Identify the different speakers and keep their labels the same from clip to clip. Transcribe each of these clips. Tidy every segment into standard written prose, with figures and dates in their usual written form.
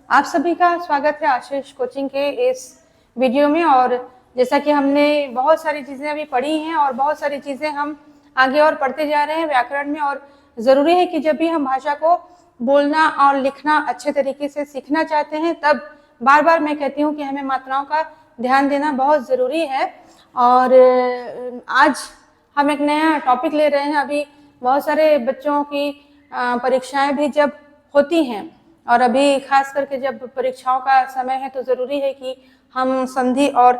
Speaker 1: आप सभी का स्वागत है आशीष कोचिंग के इस वीडियो में। और जैसा कि हमने बहुत सारी चीज़ें अभी पढ़ी हैं और बहुत सारी चीज़ें हम आगे और पढ़ते जा रहे हैं व्याकरण में। और ज़रूरी है कि जब भी हम भाषा को बोलना और लिखना अच्छे तरीके से सीखना चाहते हैं, तब बार बार मैं कहती हूँ कि हमें मात्राओं का ध्यान देना बहुत ज़रूरी है। और आज हम एक नया टॉपिक ले रहे हैं। अभी बहुत सारे बच्चों की परीक्षाएं भी जब होती हैं और अभी खास करके जब परीक्षाओं का समय है, तो ज़रूरी है कि हम संधि और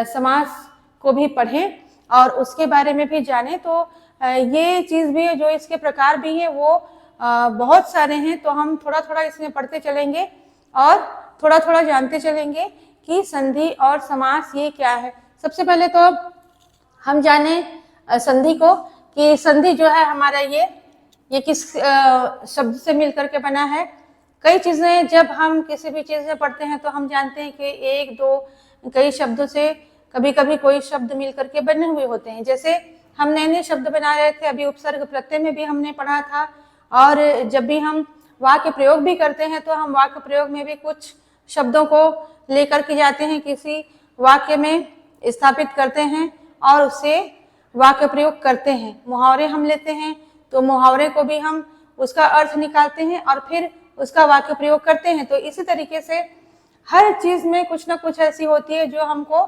Speaker 1: समास को भी पढ़ें और उसके बारे में भी जानें। तो ये चीज़ भी है, जो इसके प्रकार भी हैं वो बहुत सारे हैं। तो हम थोड़ा थोड़ा इसमें पढ़ते चलेंगे और थोड़ा थोड़ा जानते चलेंगे कि संधि और समास ये क्या है। सबसे पहले तो हम जाने संधि को, कि संधि जो है हमारा ये किस शब्द से मिलकर के बना है। कई चीज़ें जब हम किसी भी चीज़ में पढ़ते हैं तो हम जानते हैं कि एक दो कई शब्दों से कभी कभी कोई शब्द मिलकर के बने हुए होते हैं। जैसे हम नए नए शब्द बना रहे थे, अभी उपसर्ग प्रत्यय में भी हमने पढ़ा था। और जब भी हम वाक्य प्रयोग भी करते हैं तो हम वाक्य प्रयोग में भी कुछ शब्दों को लेकर के जाते हैं, किसी वाक्य में स्थापित करते हैं और उससे वाक्य प्रयोग करते हैं। मुहावरे हम लेते हैं तो मुहावरे को भी हम उसका अर्थ निकालते हैं और फिर उसका वाक्य प्रयोग करते हैं। तो इसी तरीके से हर चीज में कुछ ना कुछ ऐसी होती है जो हमको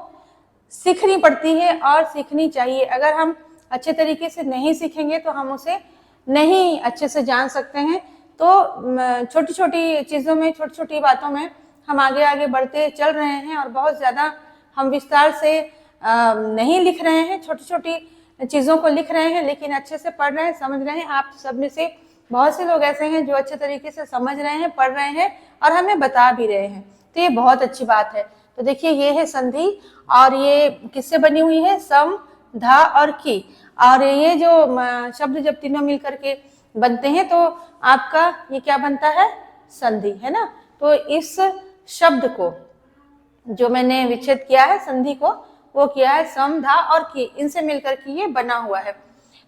Speaker 1: सीखनी पड़ती है और सीखनी चाहिए। अगर हम अच्छे तरीके से नहीं सीखेंगे तो हम उसे नहीं अच्छे से जान सकते हैं। तो छोटी छोटी चीज़ों में, छोटी छोटी बातों में हम आगे आगे बढ़ते चल रहे हैं और बहुत ज़्यादा हम विस्तार से नहीं लिख रहे हैं, छोटी छोटी चीज़ों को लिख रहे हैं, लेकिन अच्छे से पढ़ रहे हैं, समझ रहे हैं। आप सब में से बहुत से लोग ऐसे हैं जो अच्छे तरीके से समझ रहे हैं, पढ़ रहे हैं और हमें बता भी रहे हैं। तो ये बहुत अच्छी बात है। तो देखिए, ये है संधि और ये किससे बनी हुई है? सम, धा और की। और ये जो शब्द जब तीनों मिलकर के बनते हैं तो आपका ये क्या बनता है? संधि, है ना। तो इस शब्द को जो मैंने विच्छेद किया है संधि को, वो किया है सम, धा और की, इनसे मिलकर के ये बना हुआ है।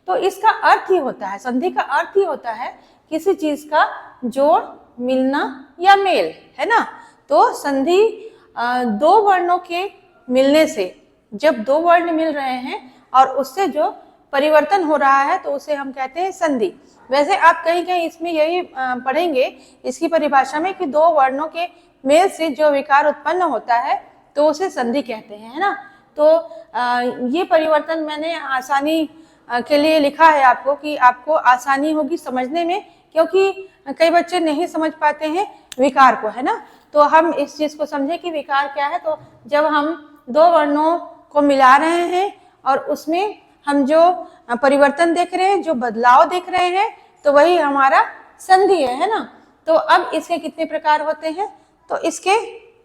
Speaker 1: तो इसका अर्थ ही होता है, संधि का अर्थ ही होता है किसी चीज का जोड़, मिलना या मेल, है ना। तो संधि दो वर्णों के मिलने से, जब दो वर्ण मिल रहे हैं और उससे जो परिवर्तन हो रहा है तो उसे हम कहते हैं संधि। वैसे आप कहीं कहीं इसमें यही पढ़ेंगे इसकी परिभाषा में कि दो वर्णों के मेल से जो विकार उत्पन्न होता है तो उसे संधि कहते हैं, है ना। तो ये परिवर्तन मैंने आसानी के लिए लिखा है आपको, कि आपको आसानी होगी समझने में, क्योंकि कई बच्चे नहीं समझ पाते हैं विकार को, है ना। तो हम इस चीज को समझे कि विकार क्या है। तो जब हम दो वर्णों को मिला रहे हैं और उसमें हम जो परिवर्तन देख रहे हैं, जो बदलाव देख रहे हैं, तो वही हमारा संधि है ना। तो अब इसके कितने प्रकार होते हैं? तो इसके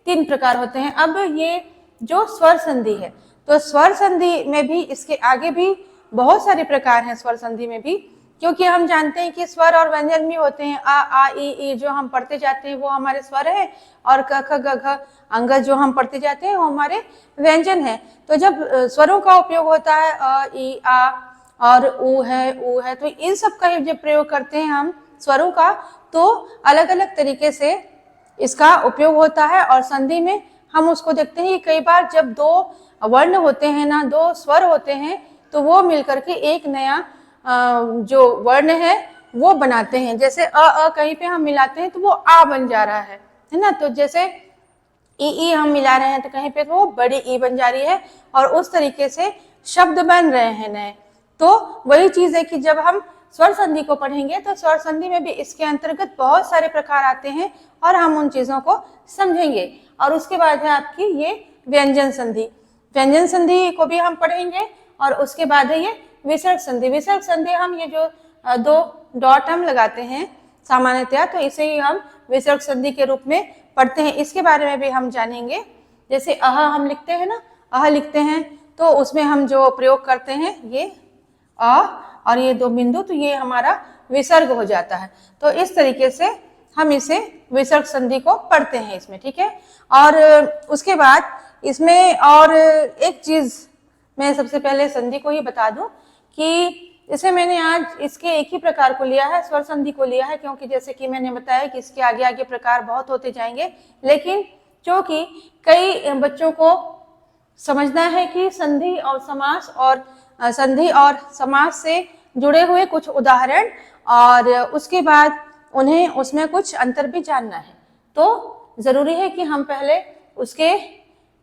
Speaker 1: 3 प्रकार होते हैं। अब ये जो स्वर संधि है, तो स्वर संधि में भी इसके आगे भी बहुत सारे प्रकार हैं स्वर संधि में भी, क्योंकि हम जानते हैं कि स्वर और व्यंजन भी होते हैं। आ ई जो हम पढ़ते जाते हैं वो हमारे स्वर है, और क ख ग घ अंग जो हम पढ़ते जाते हैं वो हमारे व्यंजन है। तो जब स्वरों का उपयोग होता है अ ई आ और ऊ है, तो इन सब का जब प्रयोग करते हैं हम स्वरों का, तो अलग अलग तरीके से इसका उपयोग होता है। और संधि में हम उसको देखते हैं कि कई बार जब दो वर्ण होते हैं ना, दो स्वर होते हैं, तो वो मिलकर के एक नया जो वर्ण है वो बनाते हैं। जैसे अ कहीं पे हम मिलाते हैं तो वो आ बन जा रहा है ना। तो जैसे ई हम मिला रहे हैं तो कहीं पे वो बड़ी ई बन जा रही है, और उस तरीके से शब्द बन रहे हैं नए। तो वही चीज है कि जब हम स्वर संधि को पढ़ेंगे तो स्वर संधि में भी इसके अंतर्गत बहुत सारे प्रकार आते हैं और हम उन चीजों को समझेंगे। और उसके बाद है आपकी ये व्यंजन संधि। व्यंजन संधि को भी हम पढ़ेंगे। और उसके बाद है ये विसर्ग संधि। विसर्ग संधि हम ये जो दो डॉट हम लगाते हैं सामान्यतया, तो इसे ही हम विसर्ग संधि के रूप में पढ़ते हैं। इसके बारे में भी हम जानेंगे। जैसे अह हम लिखते हैं ना, अह लिखते हैं तो उसमें हम जो प्रयोग करते हैं ये अ और ये दो बिंदु, तो ये हमारा विसर्ग हो जाता है। तो इस तरीके से हम इसे विसर्ग संधि को पढ़ते हैं इसमें, ठीक है। और उसके बाद इसमें और एक चीज मैं सबसे पहले संधि को ही बता दूं कि इसे मैंने आज इसके एक ही प्रकार को लिया है, स्वर संधि को लिया है, क्योंकि जैसे कि मैंने बताया कि इसके आगे आगे प्रकार बहुत होते जाएंगे, लेकिन क्योंकि कई बच्चों को समझना है कि संधि और समास और संधि और समास से जुड़े हुए कुछ उदाहरण और उसके बाद उन्हें उसमें कुछ अंतर भी जानना है, तो जरूरी है कि हम पहले उसके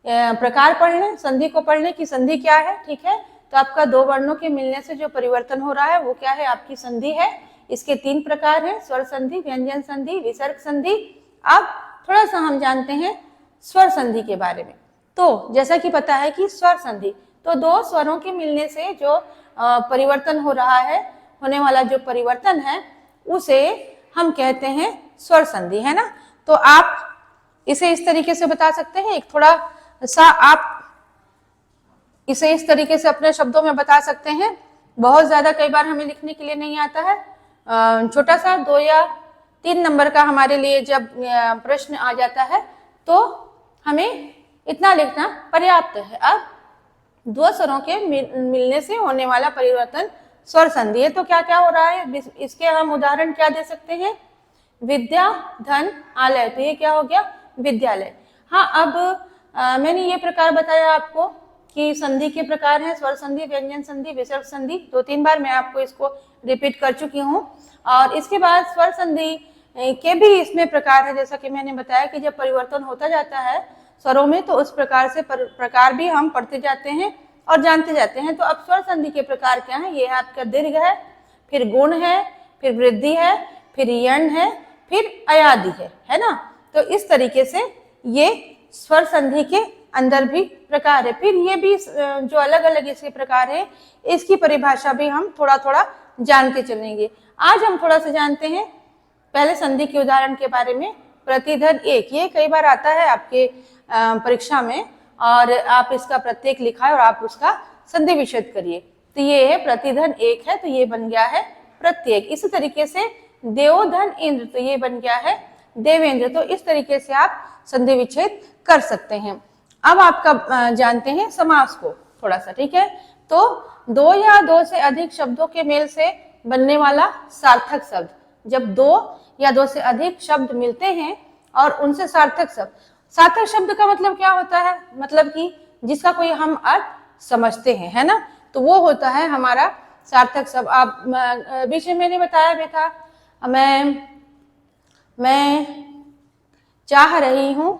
Speaker 1: प्रकार पढ़ लें, संधि को पढ़ लें कि संधि क्या है। ठीक है, तो आपका दो वर्णों के मिलने से जो परिवर्तन हो रहा है वो क्या है, आपकी संधि है। इसके तीन प्रकार हैं, स्वर संधि, व्यंजन संधि, विसर्ग संधि। अब थोड़ा सा हम जानते हैं स्वर संधि के बारे में। तो जैसा कि पता है कि स्वर संधि तो दो स्वरों के मिलने से जो परिवर्तन हो रहा है, होने वाला जो परिवर्तन है उसे हम कहते हैं स्वर संधि, है ना। तो आप इसे इस तरीके से बता सकते हैं, एक थोड़ा सा आप इसे इस तरीके से अपने शब्दों में बता सकते हैं। बहुत ज्यादा कई बार हमें लिखने के लिए नहीं आता है, छोटा सा 2 या 3 नंबर का हमारे लिए जब प्रश्न आ जाता है तो हमें इतना लिखना पर्याप्त है। अब दो स्वरों के मिलने से होने वाला परिवर्तन स्वर संधि है। तो क्या क्या हो रहा है, इसके हम उदाहरण क्या दे सकते हैं, विद्या, धन, आलय। तो ये क्या हो गया, विद्यालय। हाँ, अब मैंने ये प्रकार बताया आपको कि संधि के प्रकार हैं, स्वर संधि, व्यंजन संधि, विसर्ग संधि। 2-3 बार मैं आपको इसको रिपीट कर चुकी हूँ। और इसके बाद स्वर संधि के भी इसमें प्रकार है, जैसा कि मैंने बताया कि जब परिवर्तन होता जाता है स्वरों में तो उस प्रकार से प्रकार भी हम पढ़ते जाते हैं और जानते जाते हैं। तो अब स्वर संधि के प्रकार क्या है, ये है आपका दीर्घ है, फिर गुण है, फिर वृद्धि है, फिर यण है, फिर अयादि है ना। तो इस तरीके से ये स्वर संधि के अंदर भी प्रकार है। फिर ये भी जो अलग अलग इसके प्रकार है, इसकी परिभाषा भी हम थोड़ा थोड़ा जान के चलेंगे। आज हम थोड़ा सा जानते हैं पहले संधि के उदाहरण के बारे में। प्रतिधन एक, ये कई बार आता है आपके परीक्षा में और आप इसका प्रत्येक लिखा है और आप उसका संधि विच्छेद करिए। तो ये है प्रतिधन एक है, तो ये बन गया है प्रत्येक। इसी तरीके से देवोधन इंद्र, तो ये बन गया है देवेंद्र। तो इस तरीके से आप संधि विच्छेद कर सकते हैं। अब आपका जानते हैं समास को थोड़ा सा, ठीक है। तो 2 या 2 से अधिक शब्दों के मेल से बनने वाला सार्थक शब्द, जब 2 या 2 से अधिक शब्द मिलते हैं और उनसे सार्थक शब्द, सार्थक शब्द का मतलब क्या होता है, मतलब कि जिसका कोई हम अर्थ समझते हैं, है ना। तो वो होता है हमारा सार्थक शब्द। आप बीच में मैंने बताया भी था, मैं चाह रही हूँ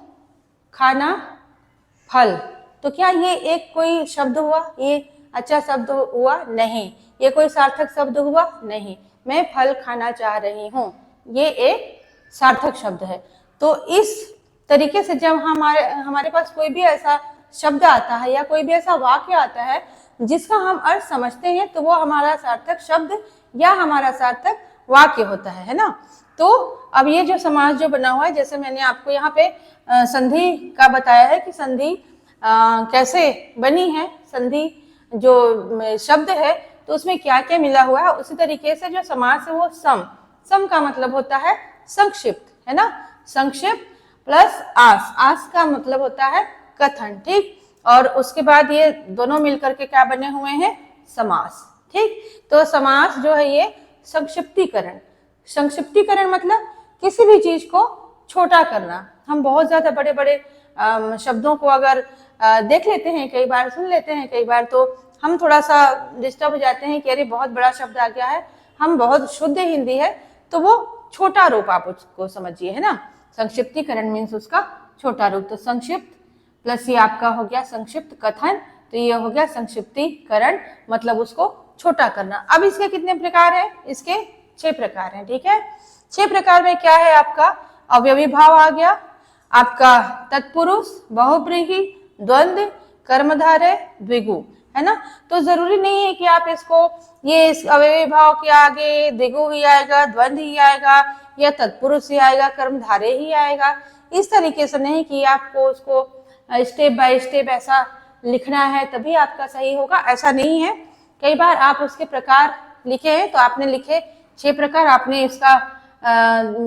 Speaker 1: खाना फल। तो क्या ये एक कोई शब्द हुआ, ये अच्छा शब्द हुआ? नहीं। ये कोई सार्थक शब्द हुआ? नहीं। मैं फल खाना चाह रही हूँ, ये एक सार्थक शब्द है। तो इस तरीके से जब हमारे पास कोई भी ऐसा शब्द आता है या कोई भी ऐसा वाक्य आता है जिसका हम अर्थ समझते हैं, तो वो हमारा सार्थक शब्द या हमारा सार्थक वाक्य होता है ना। तो अब ये जो समास जो बना हुआ है, जैसे मैंने आपको यहाँ पे संधि का बताया है कि संधि कैसे बनी है, संधि जो शब्द है तो उसमें क्या क्या मिला हुआ है, उसी तरीके से जो समास है वो सम का मतलब होता है संक्षिप्त, है ना। संक्षिप्त प्लस आस का मतलब होता है कथन, ठीक। और उसके बाद ये दोनों मिलकर के क्या बने हुए हैं, समास, ठीक। तो समास जो है ये संक्षिप्तीकरण मतलब किसी भी चीज को छोटा करना। हम बहुत ज्यादा बड़े बड़े शब्दों को अगर देख लेते हैं, कई बार सुन लेते हैं, कई बार तो हम थोड़ा सा डिस्टर्ब हो जाते हैं कि अरे बहुत बड़ा शब्द आ गया है, हम बहुत शुद्ध हिंदी है, तो वो छोटा रूप आप उसको समझिए, है ना। संक्षिप्तीकरण मीन्स उसका छोटा रूप। तो संक्षिप्त प्लस ये आपका हो गया संक्षिप्त कथन, तो ये हो गया संक्षिप्तीकरण, मतलब उसको छोटा करना। अब इसके कितने प्रकार हैं, इसके 6 प्रकार हैं, ठीक है। 6 प्रकार में क्या है, आपका अवयवी भाव आ गया, आपका तत्पुरुष, बहुव्रीहि, द्वंद्व, कर्मधारय, द्विगु, है ना। तो जरूरी नहीं है कि आप इसको ये इस अवयवी भाव के आगे द्विगु ही आएगा, द्वंद्व ही आएगा या तत्पुरुष ही आएगा, कर्मधारय ही आएगा, इस तरीके से नहीं कि आपको उसको स्टेप बाय स्टेप ऐसा लिखना है तभी आपका सही होगा, ऐसा नहीं है। कई बार आप उसके प्रकार लिखे हैं, तो आपने लिखे 6 प्रकार, आपने इसका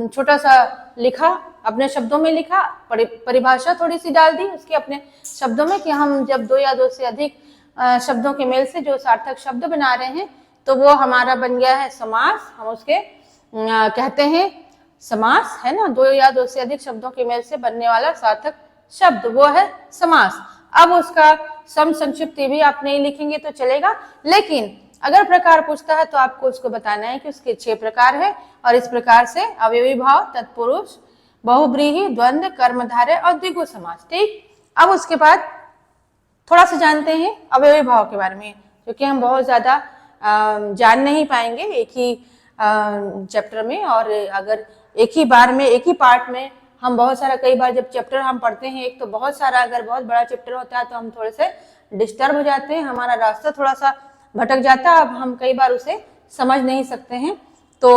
Speaker 1: छोटा सा लिखा, अपने शब्दों में लिखा, परिभाषा थोड़ी सी डाल दी उसके अपने शब्दों में कि हम जब 2 या 2 से अधिक शब्दों के मेल से जो सार्थक शब्द बना रहे हैं तो वो हमारा बन गया है समास। हम उसके कहते हैं समास, है ना, 2 या 2 से अधिक शब्दों के मेल से बनने वाला सार्थक शब्द, वो है समास। अब उसका सम संक्षिप्त भी आप नहीं लिखेंगे तो चलेगा, लेकिन अगर प्रकार पूछता है तो आपको उसको बताना है कि उसके 6 प्रकार है, और इस प्रकार से अवयवी भाव, तत्पुरुष, बहुब्रीहि, द्वंद्व, कर्मधारय और द्विगु समास। ठीक, अब उसके बाद थोड़ा सा जानते हैं अवयवी भाव के बारे में, क्योंकि हम बहुत ज्यादा जान नहीं पाएंगे एक ही चैप्टर में, और अगर एक ही बार में, एक ही पार्ट में हम बहुत सारा, कई बार जब चैप्टर हम पढ़ते हैं एक तो बहुत सारा, अगर बहुत बड़ा चैप्टर होता है तो हम थोड़े से डिस्टर्ब हो जाते हैं, हमारा रास्ता थोड़ा सा भटक जाता है, अब हम कई बार उसे समझ नहीं सकते हैं। तो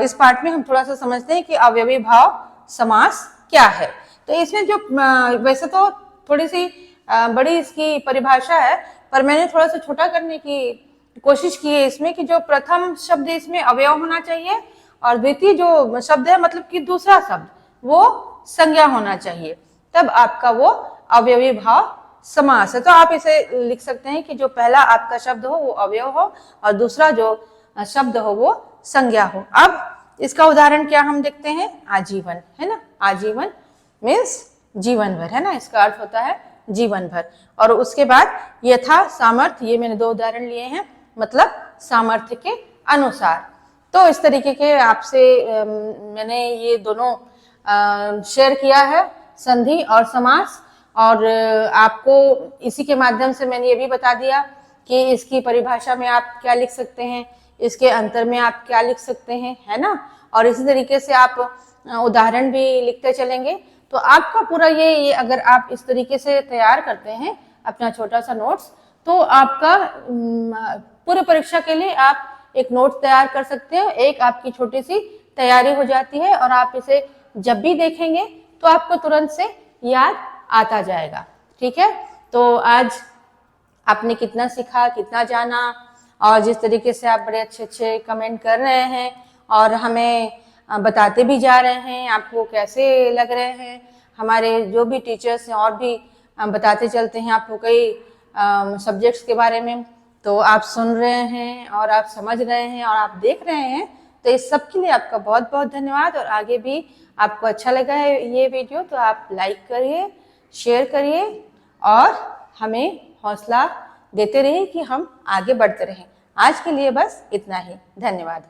Speaker 1: इस पार्ट में हम थोड़ा सा समझते हैं कि अवयवी भाव समास क्या है। तो इसमें जो वैसे तो थोड़ी सी बड़ी इसकी परिभाषा है, पर मैंने थोड़ा सा छोटा करने की कोशिश की है इसमें, कि जो प्रथम शब्द इसमें अवयव होना चाहिए, और द्वितीय जो शब्द है मतलब कि दूसरा शब्द वो संज्ञा होना चाहिए, तब आपका वो अवयवी भाव समास है। तो आप इसे लिख सकते हैं कि जो पहला आपका शब्द हो वो अवयव हो, और दूसरा जो शब्द हो वो संज्ञा हो। अब इसका उदाहरण क्या हम देखते हैं, आजीवन, है ना, आजीवन मीन्स जीवन भर, है ना, इसका अर्थ होता है जीवन भर। और उसके बाद यथा सामर्थ्य, ये मैंने 2 उदाहरण लिए हैं, मतलब सामर्थ्य के अनुसार। तो इस तरीके के आपसे मैंने ये दोनों शेयर किया है, संधि और समास, और आपको इसी के माध्यम से मैंने ये भी बता दिया कि इसकी परिभाषा में आप क्या लिख सकते हैं, इसके अंतर में आप क्या लिख सकते हैं, है ना, और इसी तरीके से आप उदाहरण भी लिखते चलेंगे। तो आपका पूरा ये अगर आप इस तरीके से तैयार करते हैं अपना छोटा सा नोट्स, तो आपका पूरे परीक्षा के लिए आप एक नोट तैयार कर सकते हैं, एक आपकी छोटी सी तैयारी हो जाती है, और आप इसे जब भी देखेंगे तो आपको तुरंत से याद आता जाएगा। ठीक है, तो आज आपने कितना सीखा, कितना जाना, और जिस तरीके से आप बड़े अच्छे अच्छे कमेंट कर रहे हैं और हमें बताते भी जा रहे हैं आपको कैसे लग रहे हैं, हमारे जो भी टीचर्स हैं और भी बताते चलते हैं आपको कई सब्जेक्ट्स के बारे में, तो आप सुन रहे हैं और आप समझ रहे हैं और आप देख रहे हैं, तो इस सब के लिए आपका बहुत बहुत धन्यवाद। और आगे भी आपको अच्छा लगा है ये वीडियो तो आप लाइक करिए, शेयर करिए, और हमें हौसला देते रहिए कि हम आगे बढ़ते रहें। आज के लिए बस इतना ही, धन्यवाद।